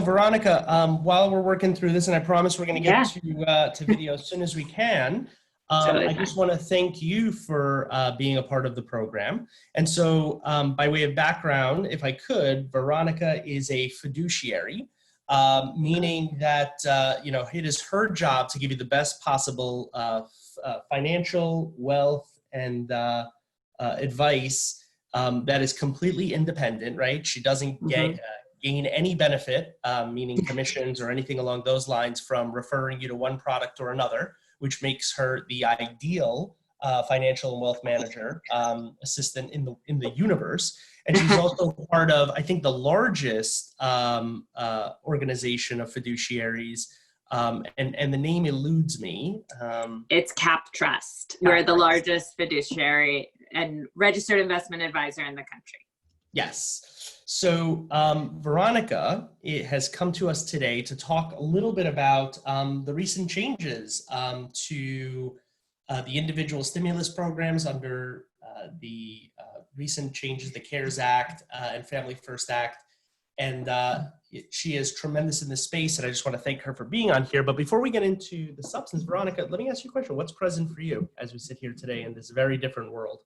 Veronica, while we're working through this, and I promise we're going to get Yeah, to video as soon as we can, totally I fine. just want to thank you for being a part of the program. And so, by way of background, if I could, Veronica is a fiduciary, meaning that it is her job to give you the best possible financial wealth and advice that is completely independent, right? She doesn't hmm gain any benefit, meaning commissions or anything along those lines, from referring you to one product or another, which makes her the ideal financial and wealth manager assistant in the universe. And she's also part of, I think, the largest organization of fiduciaries, and the name eludes me. It's Cap Trust. We're the Capital. largest fiduciary and registered investment advisor in the country. Yes. So Veronica has come to us today to talk a little bit about the recent changes to the individual stimulus programs under the recent changes, the CARES Act and Family First Act. And she is tremendous in this space, and I just want to thank her for being on here. But before we get into the substance, Veronica, let me ask you a question. What's present for you as we sit here today in this very different world?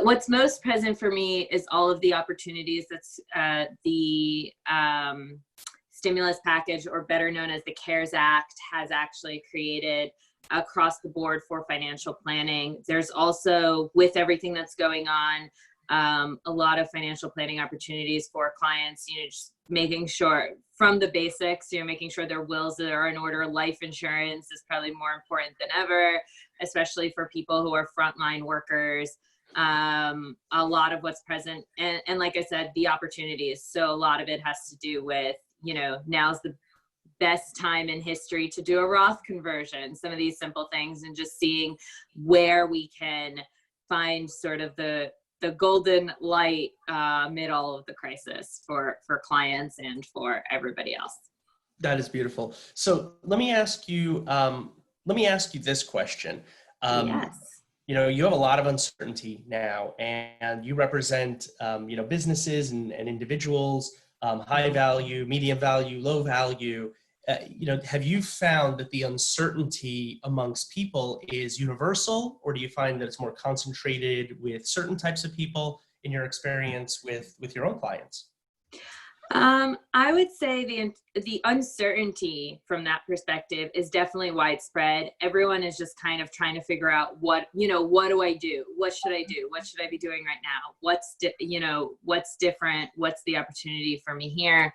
What's most present for me is all of the opportunities that's the stimulus package, or better known as the CARES Act, has actually created across the board for financial planning. There's also, with everything that's going on, a lot of financial planning opportunities for clients, just making sure from the basics, making sure their wills are in order. Life insurance is probably more important than ever, especially for people who are frontline workers. A lot of what's present, and like I said, the opportunities. So a lot of it has to do with, now's the best time in history to do a Roth conversion, some of these simple things, and just seeing where we can find sort of the golden light amid all of the crisis for clients and for everybody else. That is beautiful. So let me ask you this question. Yes. You have a lot of uncertainty now, and you represent, businesses and individuals, high value, medium value, low value. Have you found that the uncertainty amongst people is universal, or do you find that it's more concentrated with certain types of people in your experience with your own clients? I would say the uncertainty from that perspective is definitely widespread. Everyone is just kind of trying to figure out what do I do? What should I do? What should I be doing right now? What's different? What's the opportunity for me here?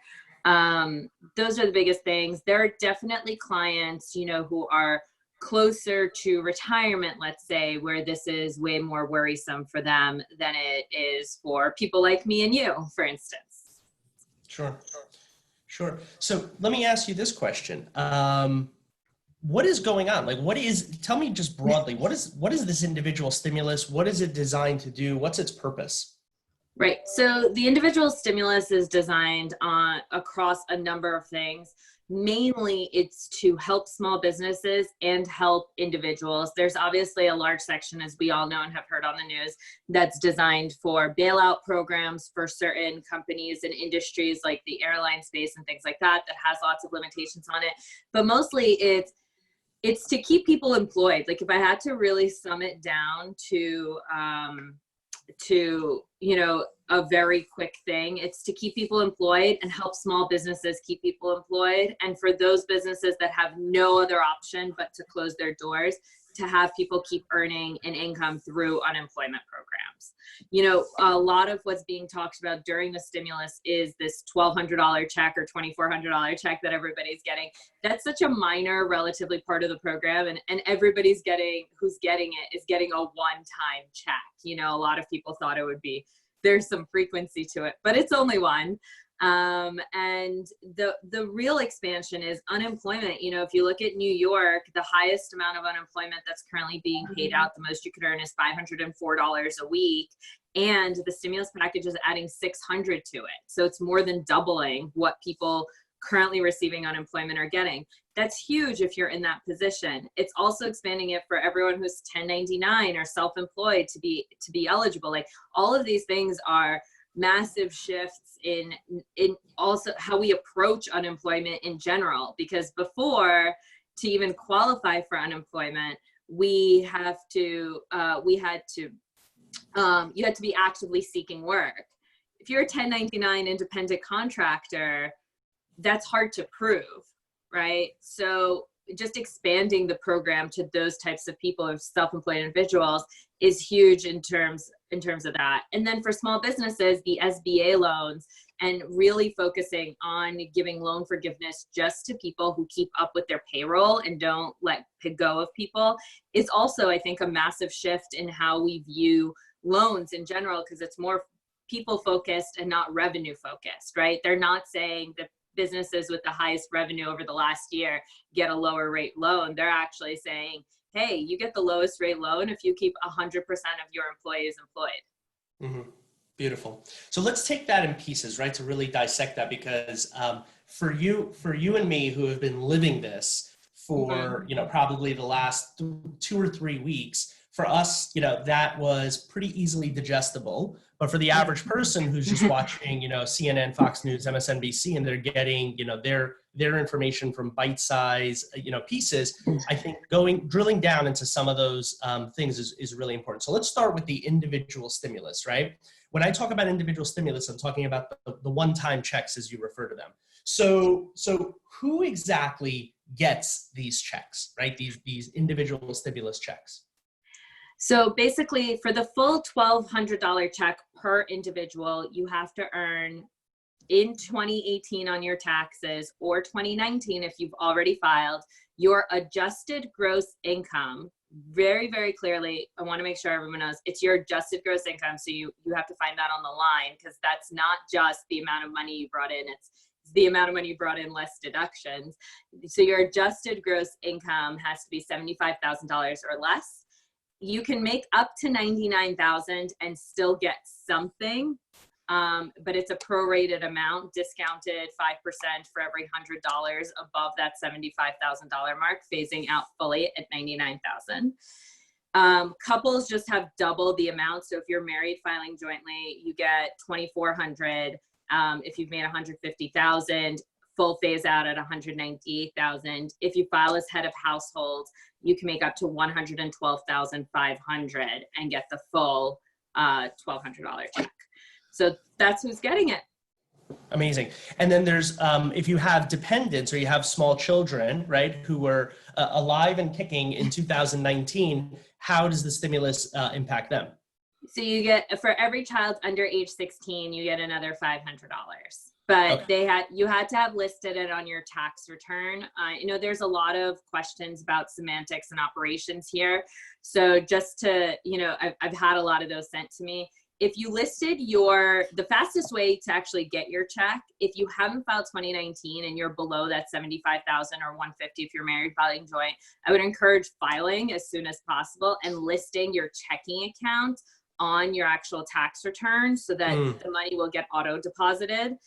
Those are the biggest things. There are definitely clients, who are closer to retirement, let's say, where this is way more worrisome for them than it is for people like me and you, for instance. Sure. So let me ask you this question. What is going on? Tell me just broadly, what is this individual stimulus? What is it designed to do? What's its purpose? Right. So the individual stimulus is designed across a number of things. Mainly, it's to help small businesses and help individuals. There's obviously a large section, as we all know and have heard on the news, that's designed for bailout programs for certain companies and industries like the airline space and things like that has lots of limitations on it. But mostly it's to keep people employed. Like, if I had to really sum it down to a very quick thing, it's to keep people employed and help small businesses keep people employed. And for those businesses that have no other option but to close their doors, to have people keep earning an income through unemployment programs. A lot of what's being talked about during the stimulus is this $1,200 check or $2,400 check that everybody's getting. That's such a minor, relatively part of the program, and everybody's who's getting it is getting a one-time check. A lot of people thought it would be, there's some frequency to it, but it's only one. And the real expansion is unemployment. If you look at New York, the highest amount of unemployment that's currently being paid out, the most you could earn is $504 a week. And the stimulus package is adding $600 to it. So it's more than doubling what people currently receiving unemployment are getting. That's huge if you're in that position. It's also expanding it for everyone who's 1099 or self-employed to be eligible. Like, all of these things are massive shifts in also how we approach unemployment in general, because before, to even qualify for unemployment, we had to you had to be actively seeking work. If you're a 1099 independent contractor, that's hard to prove, right? So just expanding the program to those types of people, of self-employed individuals, is huge in terms of that. And then for small businesses, the SBA loans, and really focusing on giving loan forgiveness just to people who keep up with their payroll and don't let go of people, is also, I think, a massive shift in how we view loans in general, because it's more people focused and not revenue focused, right? They're not saying that businesses with the highest revenue over the last year get a lower rate loan. They're actually saying, hey, you get the lowest rate loan if you keep 100% of your employees employed. Mm-hmm. Beautiful. So let's take that in pieces, right, to really dissect that, because for you and me who have been living this for, probably the last 2 or 3 weeks, for us, that was pretty easily digestible. But for the average person who's just watching, CNN, Fox News, MSNBC, and they're getting, their information from bite-size, pieces, I think drilling down into some of those things is really important. So let's start with the individual stimulus, right? When I talk about individual stimulus, I'm talking about the one-time checks, as you refer to them. So who exactly gets these checks, right? These individual stimulus checks? So basically, for the full $1,200 check per individual, you have to earn in 2018 on your taxes, or 2019 if you've already filed, your adjusted gross income. Very, very clearly, I want to make sure everyone knows it's your adjusted gross income. So you have to find that on the line, because that's not just the amount of money you brought in. It's the amount of money you brought in less deductions. So your adjusted gross income has to be $75,000 or less. You can make up to $99,000 and still get something, but it's a prorated amount, discounted 5% for every $100 above that $75,000 mark, phasing out fully at $99,000. Couples just have double the amount. So if you're married filing jointly, you get $2,400. If you've made $150,000, full phase out at $198,000. If you file as head of household, you can make up to $112,500 and get the full $1,200 check. So that's who's getting it. Amazing. And then there's, if you have dependents or you have small children, right, who were alive and kicking in 2019, how does the stimulus impact them? So you get, for every child under age 16, you get another $500. But Okay. you had to have listed it on your tax return. There's a lot of questions about semantics and operations here. So just to, I've had a lot of those sent to me. If you listed the fastest way to actually get your check, if you haven't filed 2019 and you're below that 75,000 or 150 if you're married filing joint, I would encourage filing as soon as possible and listing your checking account on your actual tax return so that the money will get auto deposited.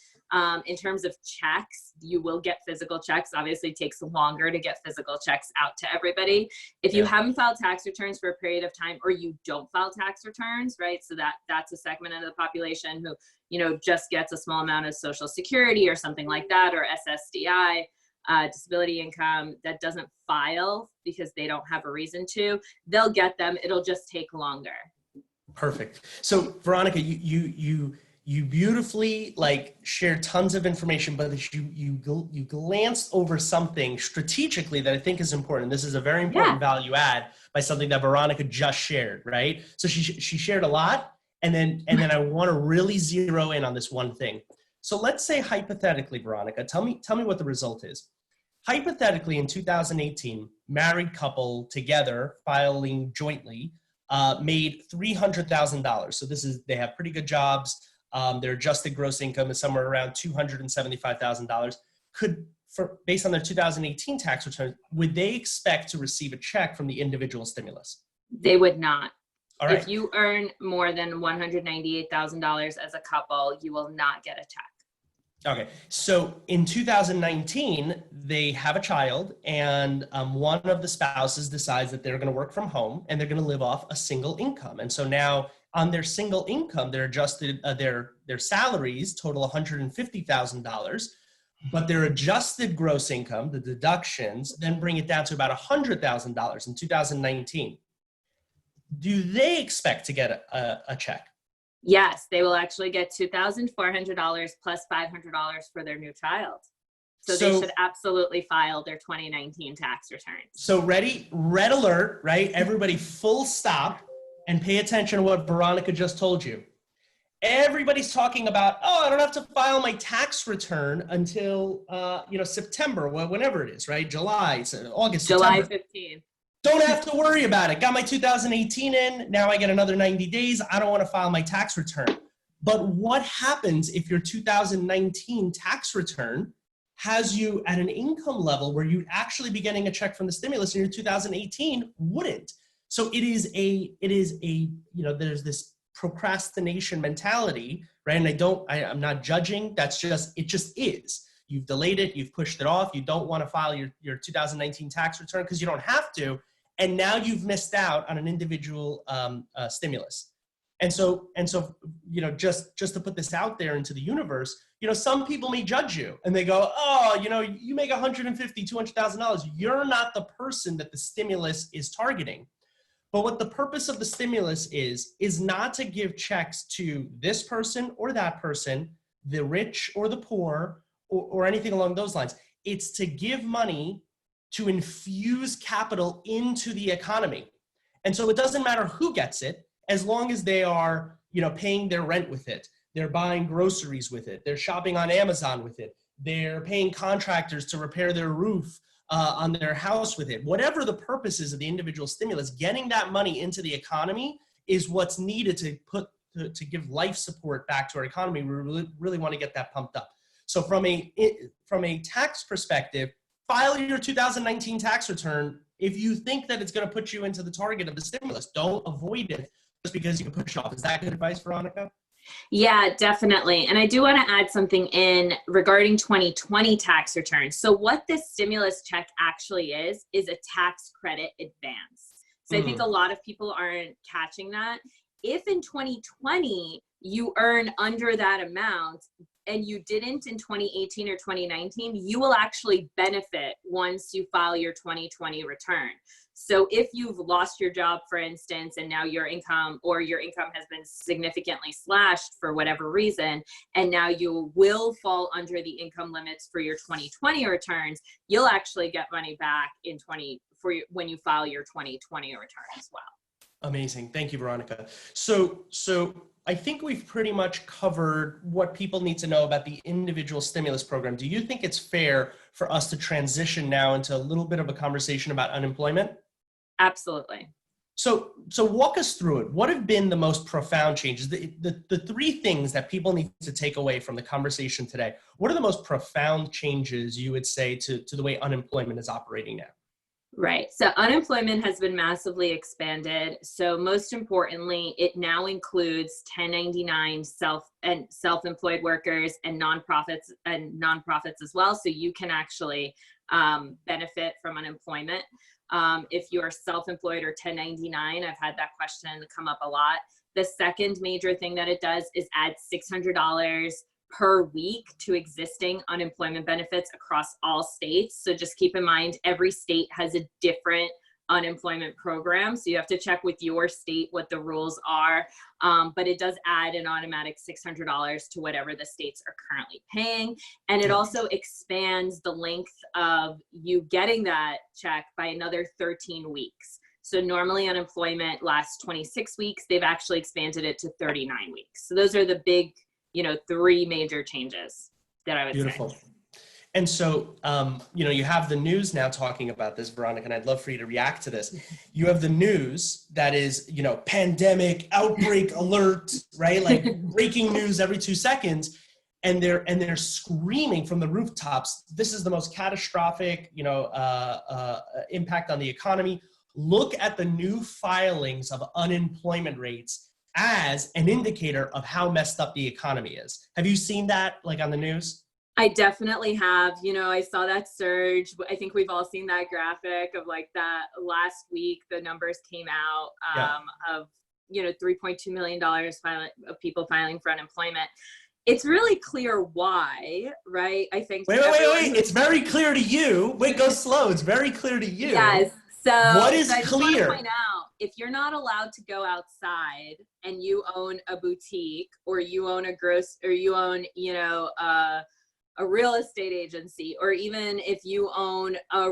In terms of checks, you will get physical checks. Obviously, it takes longer to get physical checks out to everybody. If you haven't filed tax returns for a period of time, or you don't file tax returns, right? So that's a segment of the population who, just gets a small amount of Social Security or something like that, or SSDI, disability income, that doesn't file because they don't have a reason to. They'll get them. It'll just take longer. Perfect. So Veronica, you beautifully shared tons of information, but you glanced over something strategically that I think is important. This is a very important value add by something that Veronica just shared, right? So she shared a lot, and then I want to really zero in on this one thing. So let's say hypothetically, Veronica, tell me what the result is. Hypothetically, in 2018, married couple together filing jointly made $300,000. So they have pretty good jobs. Their adjusted gross income is somewhere around $275,000. Based on their 2018 tax return, would they expect to receive a check from the individual stimulus? They would not. All right. If you earn more than $198,000 as a couple, you will not get a check. Okay, so in 2019, they have a child, and one of the spouses decides that they're going to work from home and they're going to live off a single income. And so now on their single income, their adjusted, their salaries total $150,000, but their adjusted gross income, the deductions, then bring it down to about $100,000 in 2019. Do they expect to get a check? Yes, they will actually get $2,400 plus $500 for their new child. So they should absolutely file their 2019 tax returns. So ready, red alert, right? Everybody full stop and pay attention to what Veronica just told you. Everybody's talking about, oh, I don't have to file my tax return until, September, whenever it is, right? July, August, July September. 15th. Don't have to worry about it. Got my 2018 in. Now I get another 90 days. I don't want to file my tax return. But what happens if your 2019 tax return has you at an income level where you'd actually be getting a check from the stimulus and your 2018 wouldn't? So there's this procrastination mentality, right? And I'm not judging. It just is. You've delayed it. You've pushed it off. You don't want to file your 2019 tax return because you don't have to. And now you've missed out on an individual stimulus. And so, just to put this out there into the universe, some people may judge you and they go, oh, you make $150,000, $200,000. You're not the person that the stimulus is targeting. But what the purpose of the stimulus is not to give checks to this person or that person, the rich or the poor, or anything along those lines. It's to give money to infuse capital into the economy. And so it doesn't matter who gets it, as long as they are, paying their rent with it, they're buying groceries with it, they're shopping on Amazon with it, they're paying contractors to repair their roof on their house with it. Whatever the purpose is of the individual stimulus, getting that money into the economy is what's needed to give life support back to our economy. We really want to get that pumped up. So from a tax perspective, file your 2019 tax return if you think that it's going to put you into the target of the stimulus. Don't avoid it just because you can push off. Is that good advice, Veronica? Yeah, definitely. And I do want to add something in regarding 2020 tax returns. So what this stimulus check actually is a tax credit advance. So I think a lot of people aren't catching that. If in 2020 you earn under that amount and you didn't in 2018 or 2019, you will actually benefit once you file your 2020 return. So if you've lost your job, for instance, and now your income has been significantly slashed for whatever reason, and now you will fall under the income limits for your 2020 returns, you'll actually get money back when you file your 2020 return as well. Amazing. Thank you, Veronica. So I think we've pretty much covered what people need to know about the individual stimulus program. Do you think it's fair for us to transition now into a little bit of a conversation about unemployment? Absolutely. So walk us through it. What have been the most profound changes? The three things that people need to take away from the conversation today. What are the most profound changes you would say to the way unemployment is operating now? Right. So unemployment has been massively expanded. So most importantly, it now includes 1099 self-employed workers and nonprofits as well. So you can actually benefit from unemployment. If you're self-employed or 1099, I've had that question come up a lot. The second major thing that it does is add $600 per week to existing unemployment benefits across all states. So just keep in mind, every state has a different unemployment program. So you have to check with your state what the rules are. But it does add an automatic $600 to whatever the states are currently paying. And it also expands the length of you getting that check by another 13 weeks. So normally unemployment lasts 26 weeks. They've actually expanded it to 39 weeks. So those are the big, three major changes that I would say. Beautiful. And so, you have the news now talking about this, Veronica, and I'd love for you to react to this. You have the news that is, pandemic, outbreak alert, right? Like breaking news every 2 seconds. And they're screaming from the rooftops, this is the most catastrophic, impact on the economy. Look at the new filings of unemployment rates as an indicator of how messed up the economy is. Have you seen that like on the news? I definitely have. I saw that surge. I think we've all seen that graphic of like that last week, the numbers came out of, $3.2 million of people filing for unemployment. It's really clear why, right? I think Wait. It's very clear to you. Wait, go slow. It's very clear to you. Yes. What is so I just want to clear? point out, if you're not allowed to go outside and you own a boutique or you own a real estate agency, or even if you own a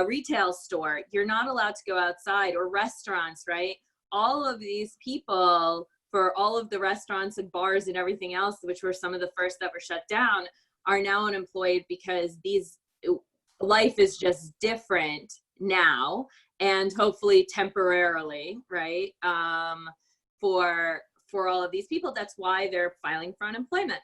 retail store, you're not allowed to go outside, or restaurants, right? All of these people, for all of the restaurants and bars and everything else, which were some of the first that were shut down, are now unemployed because life is just different now, and hopefully temporarily, right? For all of these people, that's why they're filing for unemployment.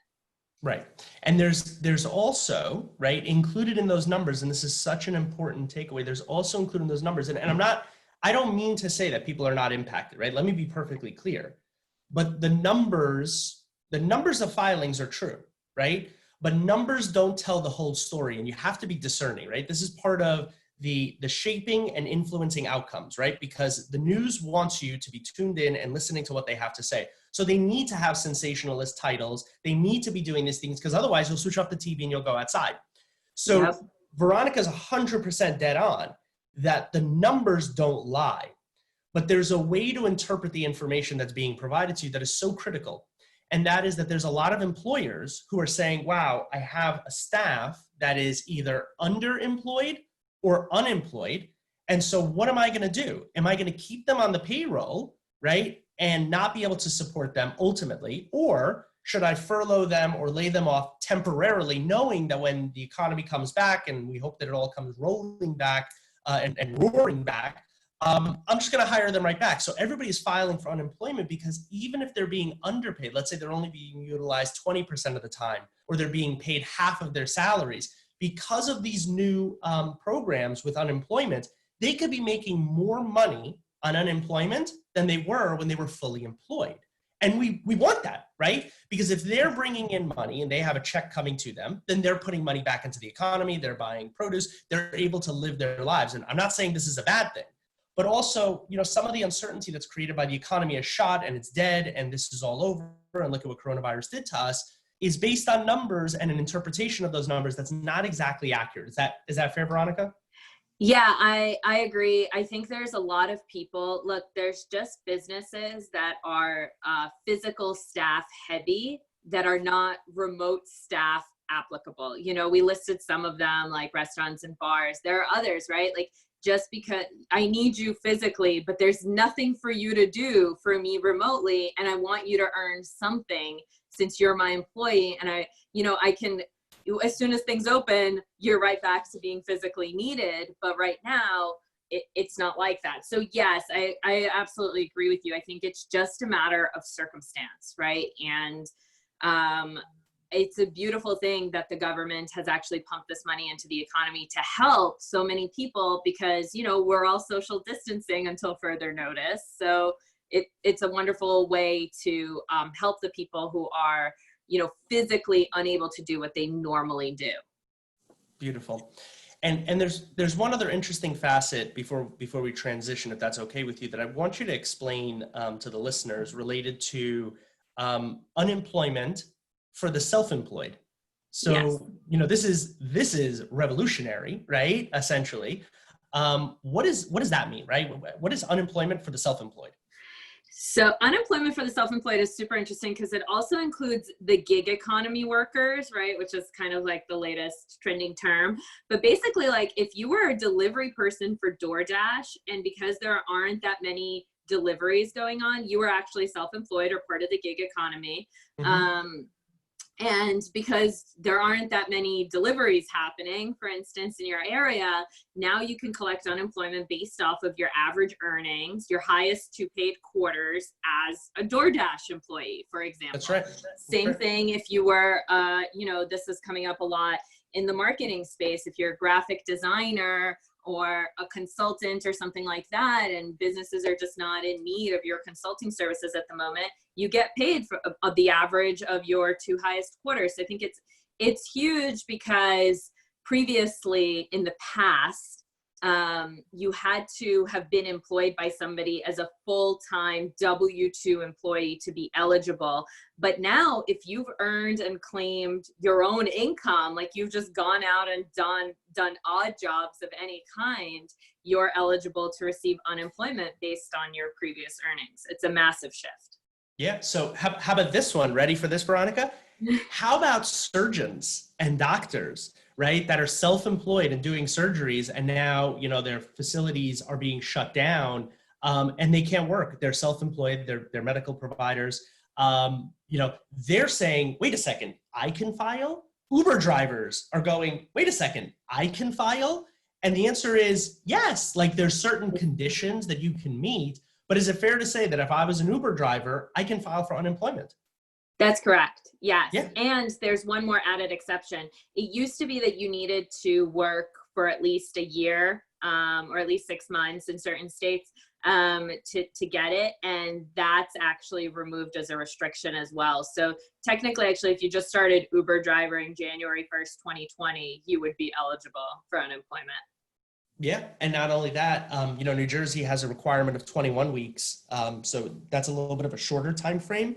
Right. And there's also, right, included in those numbers, and this is such an important takeaway, there's also included in those numbers, and I don't mean to say that people are not impacted, right? Let me be perfectly clear. But the numbers of filings are true, right? But numbers don't tell the whole story, and you have to be discerning, right? This is part of the shaping and influencing outcomes, right? Because the news wants you to be tuned in and listening to what they have to say. So they need to have sensationalist titles. They need to be doing these things, because otherwise you'll switch off the TV and you'll go outside. So yep. Veronica's 100% dead on that the numbers don't lie, but there's a way to interpret the information that's being provided to you that is so critical. And that is that there's a lot of employers who are saying, wow, I have a staff that is either underemployed or unemployed. And so what am I going to do? Am I going to keep them on the payroll, right, and not be able to support them ultimately? Or should I furlough them or lay them off temporarily, knowing that when the economy comes back, and we hope that it all comes rolling back and roaring back, I'm just going to hire them right back. So everybody's filing for unemployment, because even if they're being underpaid, let's say they're only being utilized 20% of the time, or they're being paid half of their salaries, because of these new programs with unemployment, they could be making more money on unemployment than they were when they were fully employed. And we want that, right? Because if they're bringing in money and they have a check coming to them, then they're putting money back into the economy, they're buying produce, they're able to live their lives. And I'm not saying this is a bad thing, but also, some of the uncertainty that's created by the economy is shot and it's dead and this is all over, and look at what coronavirus did to us, is based on numbers and an interpretation of those numbers that's not exactly accurate. Is that fair, Veronica? Yeah, I agree. I think there's a lot of people, look, there's just businesses that are physical staff heavy that are not remote staff applicable. We listed some of them, like restaurants and bars. There are others, right? Like, just because I need you physically, but there's nothing for you to do for me remotely, and I want you to earn something since you're my employee, and I can, as soon as things open, you're right back to being physically needed. But right now, it's not like that. So yes, I absolutely agree with you. I think it's just a matter of circumstance, right? And it's a beautiful thing that the government has actually pumped this money into the economy to help so many people, because, we're all social distancing until further notice. So it's a wonderful way to help the people who are, physically unable to do what they normally do. Beautiful. And there's one other interesting facet before we transition, if that's okay with you, that I want you to explain to the listeners, related to unemployment for the self-employed. So, yes. This is revolutionary, right? Essentially. What does that mean, right? What is unemployment for the self-employed? So unemployment for the self-employed is super interesting, because it also includes the gig economy workers, right? Which is kind of like the latest trending term. But basically, like, if you were a delivery person for DoorDash, and because there aren't that many deliveries going on, you were actually self-employed or part of the gig economy. Mm-hmm. And because there aren't that many deliveries happening, for instance, in your area, now you can collect unemployment based off of your average earnings, your highest two paid quarters as a DoorDash employee, for example. That's right. Same thing if you were, this is coming up a lot in the marketing space. If you're a graphic designer or a consultant or something like that, and businesses are just not in need of your consulting services at the moment, you get paid for the average of your two highest quarters. So I think it's huge, because previously in the past, you had to have been employed by somebody as a full-time W-2 employee to be eligible. But now if you've earned and claimed your own income, like you've just gone out and done odd jobs of any kind, you're eligible to receive unemployment based on your previous earnings. It's a massive shift. Yeah. So how about this one? Ready for this, Veronica? How about surgeons and doctors, right, that are self-employed and doing surgeries, and now, you know, their facilities are being shut down, and they can't work. They're self-employed. They're medical providers. You know, they're saying, wait a second, I can file? Uber drivers are going, wait a second, I can file? And the answer is yes. Like, there's certain conditions that you can meet, but is it fair to say that if I was an Uber driver, I can file for unemployment? That's correct. Yes. Yeah. And there's one more added exception. It used to be that you needed to work for at least a year, or at least 6 months in certain states, to get it. And that's actually removed as a restriction as well. So technically, actually, if you just started Uber driving January 1st, 2020, you would be eligible for unemployment. Yeah, and not only that, you know, New Jersey has a requirement of 21 weeks, so that's a little bit of a shorter time frame,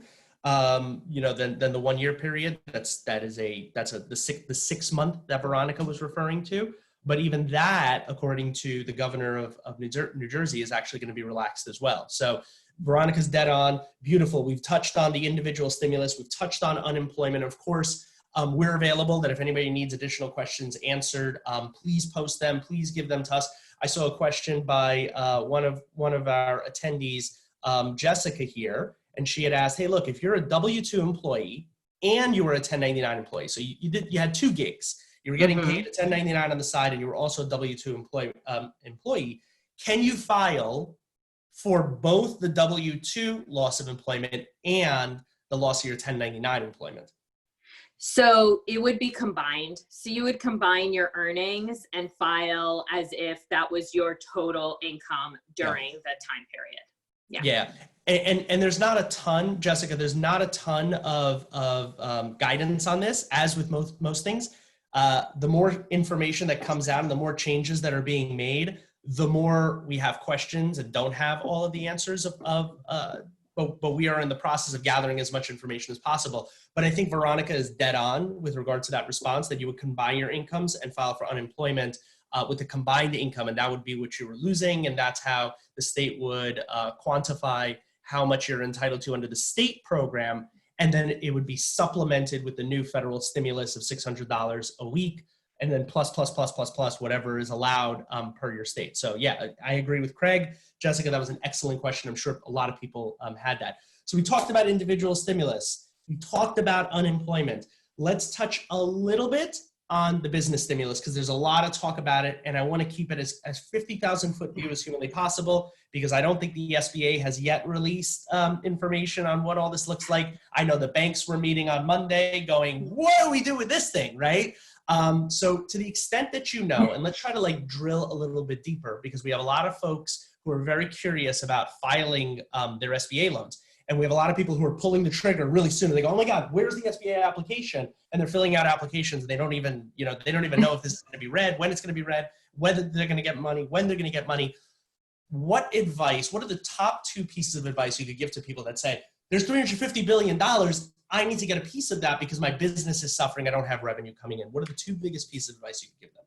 you know, than the 1 year period. That's the 6 month that Veronica was referring to. But even that, according to the governor of New Jersey, is actually going to be relaxed as well. So Veronica's dead on. Beautiful. We've touched on the individual stimulus. We've touched on unemployment. Of course, we're available, that if anybody needs additional questions answered, please post them. Please give them to us. I saw a question by one of our attendees, Jessica here, and she had asked, hey, look, if you're a W-2 employee and you were a 1099 employee, so you had 2 gigs. You were getting paid a 1099 on the side, and you were also a W-2 employee. Can you file for both the W-2 loss of employment and the loss of your 1099 employment? So it would be combined. So you would combine your earnings and file as if that was your total income during the time period. Yeah. Yeah. And there's not a ton, Jessica, there's not a ton of guidance on this, as with most things. The more information that comes out and the more changes that are being made, the more we have questions and don't have all of the answers but we are in the process of gathering as much information as possible. But I think Veronica is dead on with regard to that response, that you would combine your incomes and file for unemployment with the combined income, and that would be what you were losing, and that's how the state would quantify how much you're entitled to under the state program, and then it would be supplemented with the new federal stimulus of $600 a week, and then plus whatever is allowed per your state. So yeah, I agree with Craig. Jessica, that was an excellent question. I'm sure a lot of people had that. So we talked about individual stimulus. We talked about unemployment. Let's touch a little bit on the business stimulus, because there's a lot of talk about it, and I want to keep it as 50,000 foot view as humanly possible, because I don't think the SBA has yet released information on what all this looks like. I know the banks were meeting on Monday going, what do we do with this thing, right? So to the extent that you know, and let's try to like drill a little bit deeper, because we have a lot of folks who are very curious about filing their SBA loans. And we have a lot of people who are pulling the trigger really soon. They go, oh my God, where's the SBA application? And they're filling out applications. And they don't even know if this is going to be read, when it's going to be read, whether they're going to get money, when they're going to get money. What are the top 2 pieces of advice you could give to people that say, there's $350 billion. I need to get a piece of that because my business is suffering. I don't have revenue coming in. What are the 2 biggest pieces of advice you could give them?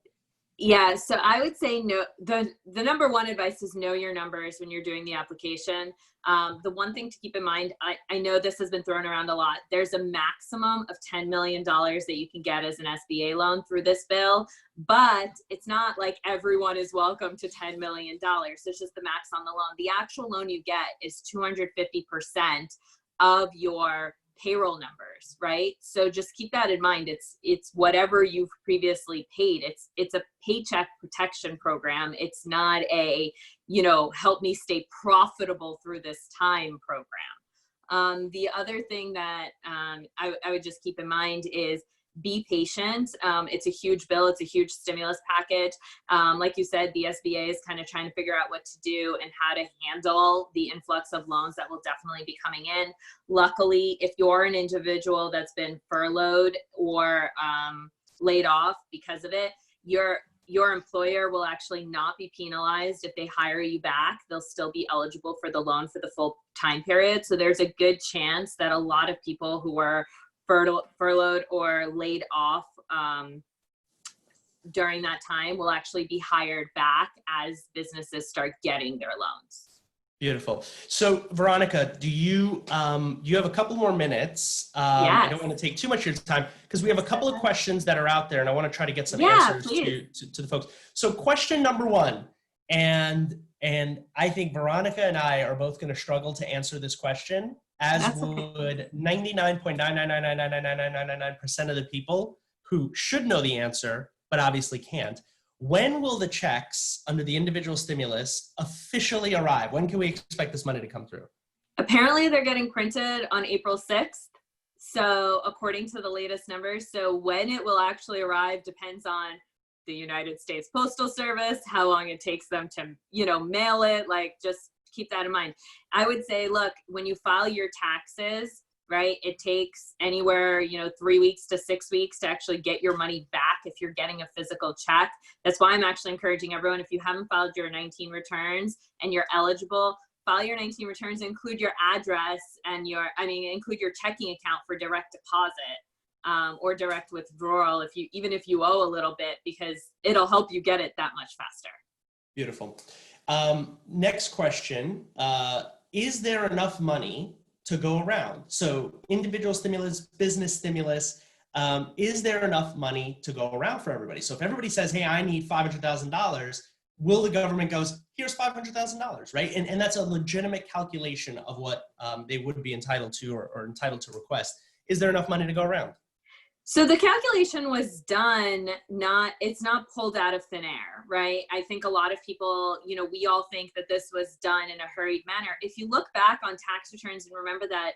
Yeah, so I would say no. The number one advice is know your numbers when you're doing the application. The one thing to keep in mind, I know this has been thrown around a lot. There's a maximum of $10 million that you can get as an SBA loan through this bill, but it's not like everyone is welcome to $10 million. It's just the max on the loan. The actual loan you get is 250% of your payroll numbers, right? So just keep that in mind. It's whatever you've previously paid. It's a paycheck protection program. It's not a, help me stay profitable through this time program. The other thing that I would just keep in mind is be patient. It's a huge bill. It's a huge stimulus package. Like you said, the SBA is kind of trying to figure out what to do and how to handle the influx of loans that will definitely be coming in. Luckily, if you're an individual that's been furloughed or laid off because of it, your employer will actually not be penalized if they hire you back. They'll still be eligible for the loan for the full time period. So there's a good chance that a lot of people who were furloughed or laid off during that time will actually be hired back as businesses start getting their loans. Beautiful. So Veronica, do you have a couple more minutes? Yes. I don't want to take too much of your time because we have a couple of questions that are out there and I want to try to get some Yeah, answers to the folks. So question number one, and I think Veronica and I are both going to struggle to answer this question, as That's would 99.999999999% of the people who should know the answer, but obviously can't. When will the checks under the individual stimulus officially arrive? When can we expect this money to come through? Apparently they're getting printed on April 6th. So according to the latest numbers, so when it will actually arrive depends on the United States Postal Service, how long it takes them to, mail it. Like, just keep that in mind. I would say, look, when you file your taxes, right, it takes anywhere, 3 weeks to 6 weeks to actually get your money back if you're getting a physical check. That's why I'm actually encouraging everyone, if you haven't filed your 19 returns and you're eligible, file your 19 returns, include your address and include your checking account for direct deposit or direct withdrawal even if you owe a little bit, because it'll help you get it that much faster. Beautiful. Next question, is there enough money to go around? So individual stimulus, business stimulus, is there enough money to go around for everybody? So if everybody says, hey, I need $500,000, will the government goes, here's $500,000, right? And that's a legitimate calculation of what they would be entitled to or entitled to request. Is there enough money to go around? So the calculation was done, it's not pulled out of thin air, right? I think a lot of people, we all think that this was done in a hurried manner. If you look back on tax returns and remember that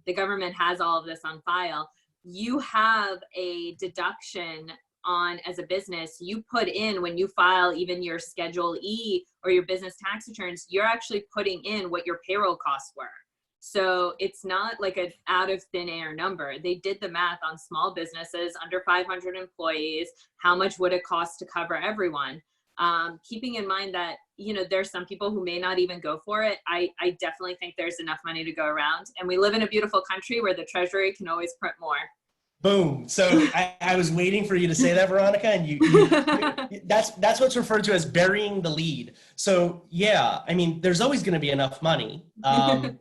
the government has all of this on file, you have a deduction as a business, you put in when you file even your Schedule E or your business tax returns, you're actually putting in what your payroll costs were. So it's not like an out of thin air number. They did the math on small businesses under 500 employees. How much would it cost to cover everyone? Keeping in mind that, there's some people who may not even go for it. I definitely think there's enough money to go around. And we live in a beautiful country where the Treasury can always print more. Boom. So I was waiting for you to say that, Veronica, and that's what's referred to as burying the lead. So yeah, there's always going to be enough money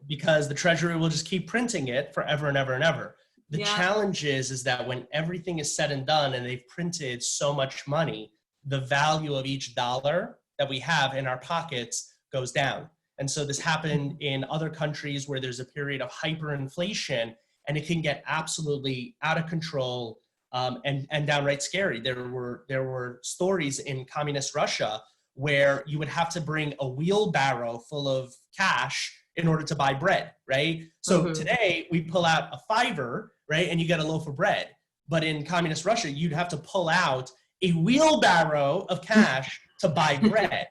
because the Treasury will just keep printing it forever and ever and ever. The challenge is that when everything is said and done and they've printed so much money, the value of each dollar that we have in our pockets goes down. And so this happened in other countries where there's a period of hyperinflation, and it can get absolutely out of control and downright scary. There were stories in communist Russia where you would have to bring a wheelbarrow full of cash in order to buy bread, right? So today we pull out a $5, right, and you get a loaf of bread. But in communist Russia, you'd have to pull out a wheelbarrow of cash to buy bread.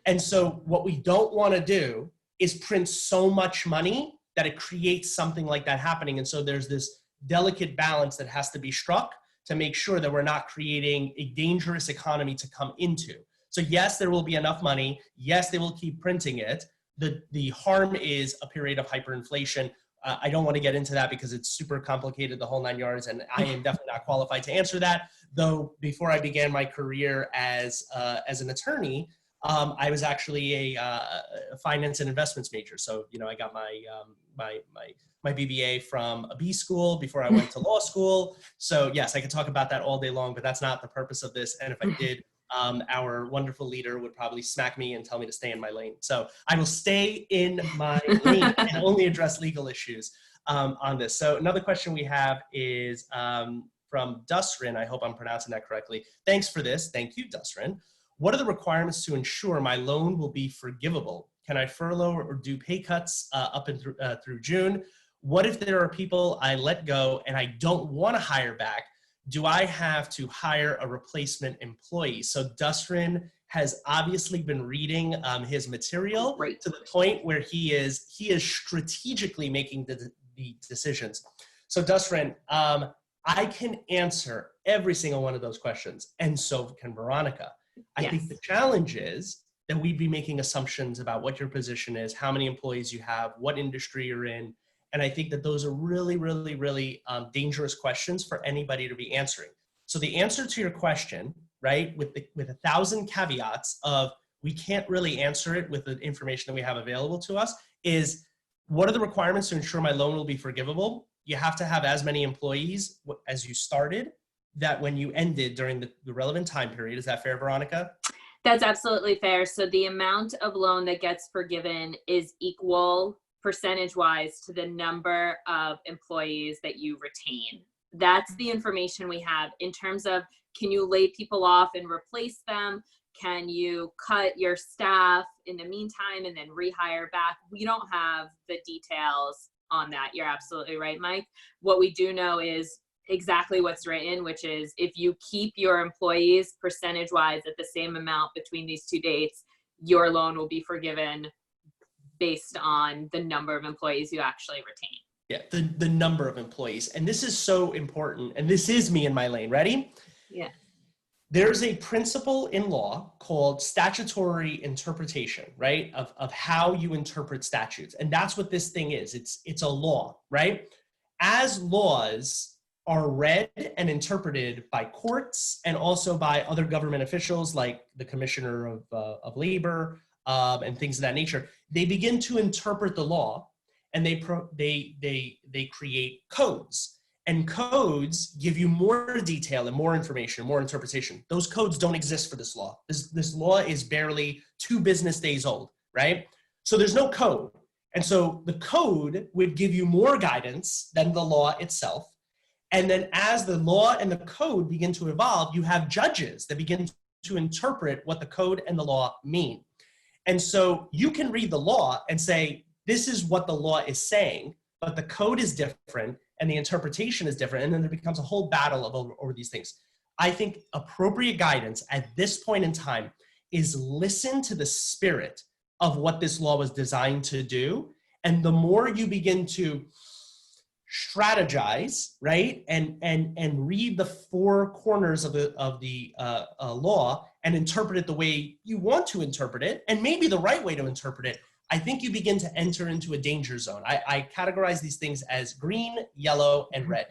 And so what we don't want to do is print so much money that it creates something like that happening. And so there's this delicate balance that has to be struck to make sure that we're not creating a dangerous economy to come into. So yes, there will be enough money. Yes, they will keep printing it. The harm is a period of hyperinflation. I don't want to get into that because it's super complicated, the whole 9 yards, and I am definitely not qualified to answer that. Though before I began my career as an attorney, I was actually a finance and investments major. So, I got my BBA from a B school before I went to law school. So yes, I could talk about that all day long, but that's not the purpose of this. And if I did, our wonderful leader would probably smack me and tell me to stay in my lane. So I will stay in my lane and only address legal issues on this. So another question we have is from Dusrin. I hope I'm pronouncing that correctly. Thanks for this. Thank you, Dusrin. What are the requirements to ensure my loan will be forgivable? Can I furlough or do pay cuts up and through June? What if there are people I let go and I don't want to hire back? Do I have to hire a replacement employee? So Dusrin has obviously been reading his material to the point where he is strategically making the decisions. So Dusrin, I can answer every single one of those questions, and so can Veronica. I think the challenge is that we'd be making assumptions about what your position is, how many employees you have, what industry you're in. And I think that those are really, really, really dangerous questions for anybody to be answering. So the answer to your question, right, with 1,000 caveats of we can't really answer it with the information that we have available to us, is what are the requirements to ensure my loan will be forgivable? You have to have as many employees as you started, that when you ended during the relevant time period. Is that fair, Veronica? That's absolutely fair. So the amount of loan that gets forgiven is equal percentage-wise to the number of employees that you retain. That's the information we have in terms of, can you lay people off and replace them? Can you cut your staff in the meantime and then rehire back? We don't have the details on that. You're absolutely right, Mike. What we do know is exactly what's written, which is if you keep your employees percentage-wise at the same amount between these two dates, your loan will be forgiven based on the number of employees you actually retain. Yeah, the number of employees. And this is so important. And this is me in my lane. Ready? Yeah. There's a principle in law called statutory interpretation, right? Of how you interpret statutes. And that's what this thing is. It's a law, right? As laws are read and interpreted by courts and also by other government officials like the Commissioner of Labor and things of that nature, they begin to interpret the law, and they create codes. And codes give you more detail and more information, more interpretation. Those codes don't exist for this law. This law is barely 2 business days old, right? So there's no code. And so the code would give you more guidance than the law itself. And then as the law and the code begin to evolve, you have judges that begin to interpret what the code and the law mean. And so you can read the law and say, this is what the law is saying, but the code is different and the interpretation is different. And then there becomes a whole battle over these things. I think appropriate guidance at this point in time is listen to the spirit of what this law was designed to do. And the more you begin to strategize, right, and read the 4 corners of the law and interpret it the way you want to interpret it, and maybe the right way to interpret it, I think you begin to enter into a danger zone. I categorize these things as green, yellow, and red.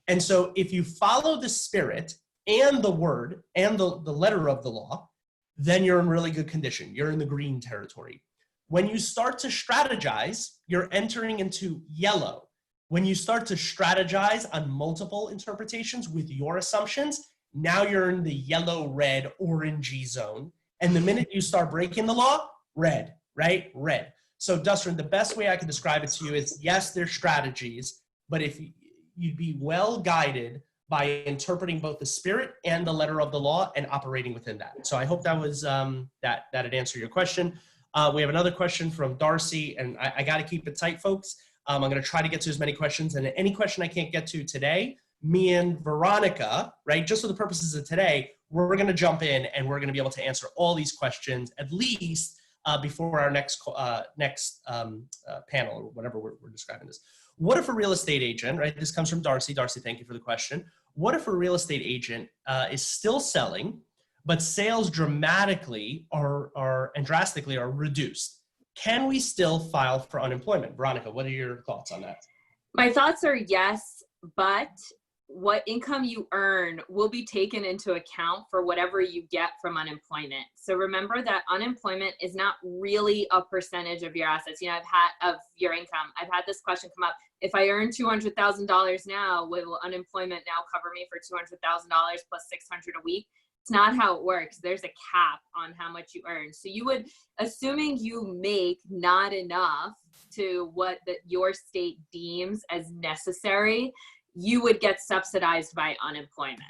And so if you follow the spirit and the word and the letter of the law, then you're in really good condition. You're in the green territory. When you start to strategize, you're entering into yellow. When you start to strategize on multiple interpretations with your assumptions, now you're in the yellow, red, orangey zone. And the minute you start breaking the law, red, right? Red. So Dustin, the best way I can describe it to you is, yes, there's strategies, but if you'd be well guided by interpreting both the spirit and the letter of the law and operating within that. So I hope that was that'd answer your question. We have another question from Darcy, and I got to keep it tight, folks. I'm going to try to get to as many questions, and any question I can't get to today, me and Veronica, right, just for the purposes of today, we're going to jump in and we're going to be able to answer all these questions at least before our next panel, or whatever we're describing this. What if a real estate agent, right, this comes from Darcy. Darcy, thank you for the question. What if a real estate agent is still selling, but sales drastically are reduced? Can we still file for unemployment? Veronica, what are your thoughts on that? My thoughts are yes, but what income you earn will be taken into account for whatever you get from unemployment. So remember that unemployment is not really a percentage of your assets. You know, of your income. I've had this question come up. If I earn $200,000 now, will unemployment now cover me for $200,000 plus $600 a week? It's not how it works. There's a cap on how much you earn. So you would, assuming you make not enough to what your state deems as necessary, you would get subsidized by unemployment.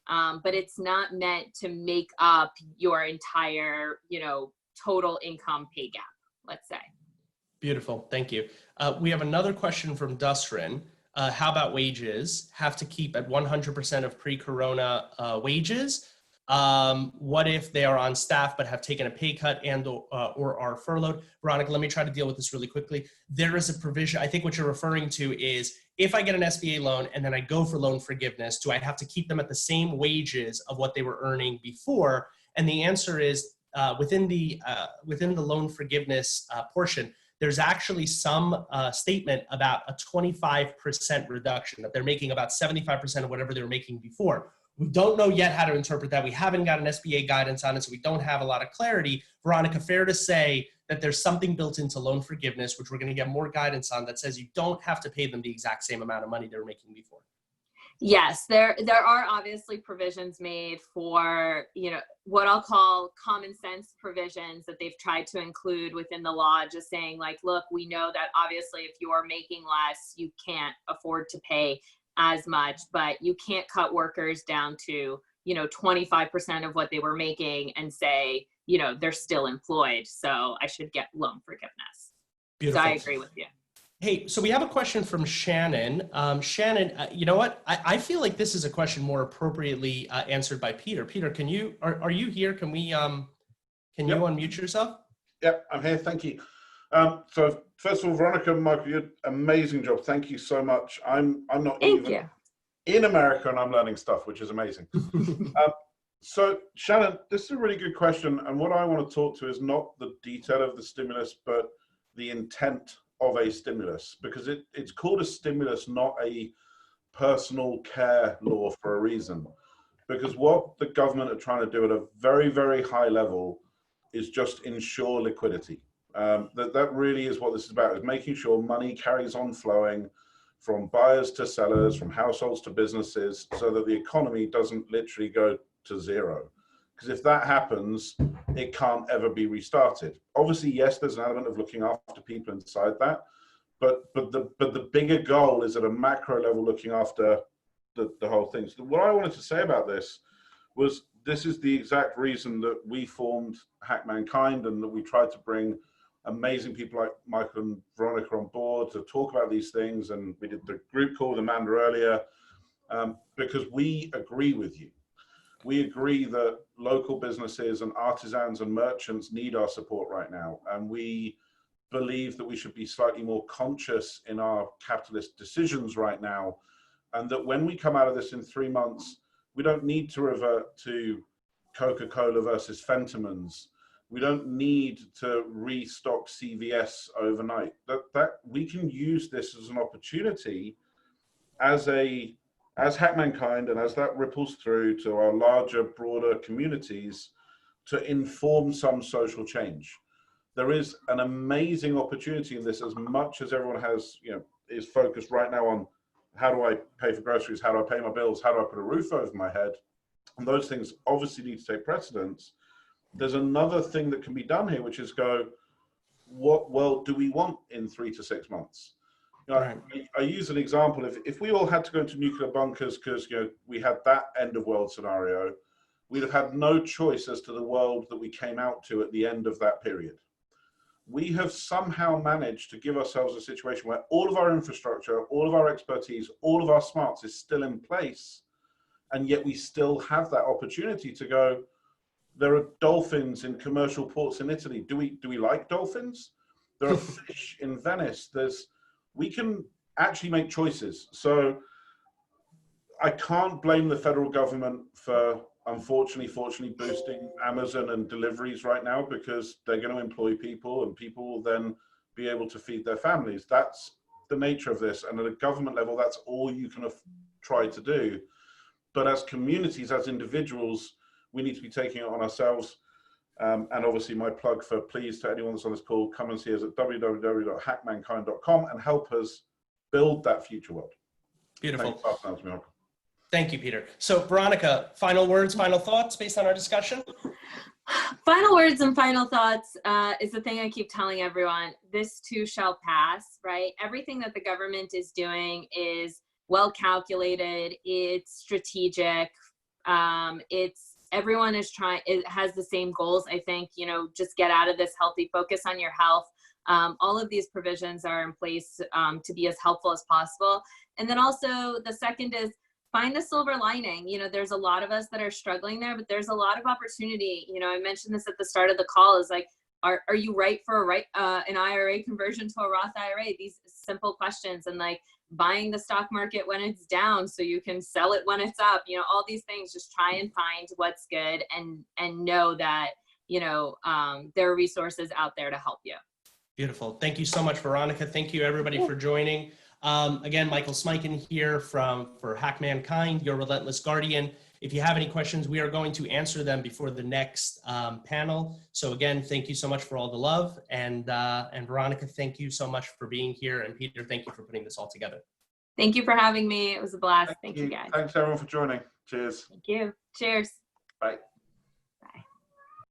But it's not meant to make up your entire, total income pay gap, let's say. Beautiful, thank you. We have another question from Dusrin. How about wages? Have to keep at 100% of pre-corona wages? What if they are on staff but have taken a pay cut and or are furloughed? Veronica, let me try to deal with this really quickly. There is a provision. I think what you're referring to is, if I get an SBA loan and then I go for loan forgiveness, do I have to keep them at the same wages of what they were earning before? And the answer is within the loan forgiveness portion, there's actually some statement about a 25% reduction, that they're making about 75% of whatever they were making before. We don't know yet how to interpret that. We haven't got an SBA guidance on it, so we don't have a lot of clarity. Veronica, fair to say that there's something built into loan forgiveness, which we're going to get more guidance on, that says you don't have to pay them the exact same amount of money they were making before. Yes, there are obviously provisions made for, what I'll call common sense provisions that they've tried to include within the law, just saying like, look, we know that obviously if you're making less, you can't afford to pay as much, but you can't cut workers down to, 25% of what they were making and say, they're still employed, so I should get loan forgiveness. Beautiful. So I agree with you. Hey, so we have a question from Shannon. Shannon, you know what? I feel like this is a question more appropriately answered by Peter. Peter, are you here? Can you unmute yourself? Yep, I'm here. Thank you. So first of all, Veronica and Michael, you did an amazing job. Thank you so much. I'm not even in America and I'm learning stuff, which is amazing. So Shannon, this is a really good question. And what I want to talk to is not the detail of the stimulus, but the intent of a stimulus, because it's called a stimulus, not a personal care law for a reason. Because what the government are trying to do at a very, very high level is just ensure liquidity. That really is what this is about, is making sure money carries on flowing from buyers to sellers, from households to businesses, so that the economy doesn't literally go to zero. Because if that happens, it can't ever be restarted. Obviously, yes, there's an element of looking after people inside that, but the bigger goal is at a macro level, looking after the whole thing. So what I wanted to say about this was, this is the exact reason that we formed Hack Mankind, and that we tried to bring amazing people like Michael and Veronica on board to talk about these things. And we did the group call with Amanda earlier, because we agree with you. We agree that local businesses and artisans and merchants need our support right now. And we believe that we should be slightly more conscious in our capitalist decisions right now. And that when we come out of this in 3 months, we don't need to revert to Coca-Cola versus Fentimans. We don't need to restock CVS overnight. That we can use this as an opportunity as Hack Mankind, and as that ripples through to our larger, broader communities, to inform some social change. There is an amazing opportunity in this, as much as everyone is focused right now on, how do I pay for groceries? How do I pay my bills? How do I put a roof over my head? And those things obviously need to take precedence. There's another thing that can be done here, which is go, what world do we want in 3 to 6 months? Right. I use an example. If we all had to go into nuclear bunkers because we had that end of world scenario, we'd have had no choice as to the world that we came out to at the end of that period. We have somehow managed to give ourselves a situation where all of our infrastructure, all of our expertise, all of our smarts is still in place, and yet we still have that opportunity to go, there are dolphins in commercial ports in Italy. Do we like dolphins? There are fish in Venice. We can actually make choices. So I can't blame the federal government for, fortunately boosting Amazon and deliveries right now, because they're going to employ people, and people will then be able to feed their families. That's the nature of this. And at a government level, that's all you can try to do. But as communities, as individuals, we need to be taking it on ourselves. And obviously my plug for, please, to anyone that's on this call, come and see us at www.hackmankind.com and help us build that future world. Beautiful. Thanks. Thank you, Peter. So Veronica, final words, final thoughts based on our discussion? Final words and final thoughts is the thing I keep telling everyone. This too shall pass, right? Everything that the government is doing is well calculated. It's strategic. Everyone is trying, it has the same goals. I think, just get out of this healthy, focus on your health. All of these provisions are in place to be as helpful as possible. And then also the second is, find a silver lining. There's a lot of us that are struggling there, but there's a lot of opportunity. I mentioned this at the start of the call, is like, are you right for an IRA conversion to a Roth IRA? These simple questions, and like buying the stock market when it's down so you can sell it when it's up, you know, all these things. Just try and find what's good, and know that, you know, there are resources out there to help you. Beautiful. Thank you so much, Veronica. Thank you, everybody, for joining. Again, Michael Smikun here for Hack Mankind, your relentless guardian. If you have any questions, we are going to answer them before the next panel. So again, thank you so much for all the love. And Veronica, thank you so much for being here. And Peter, thank you for putting this all together. Thank you for having me. It was a blast. Thank you, guys. Thanks, everyone, for joining. Cheers. Thank you. Cheers. Bye.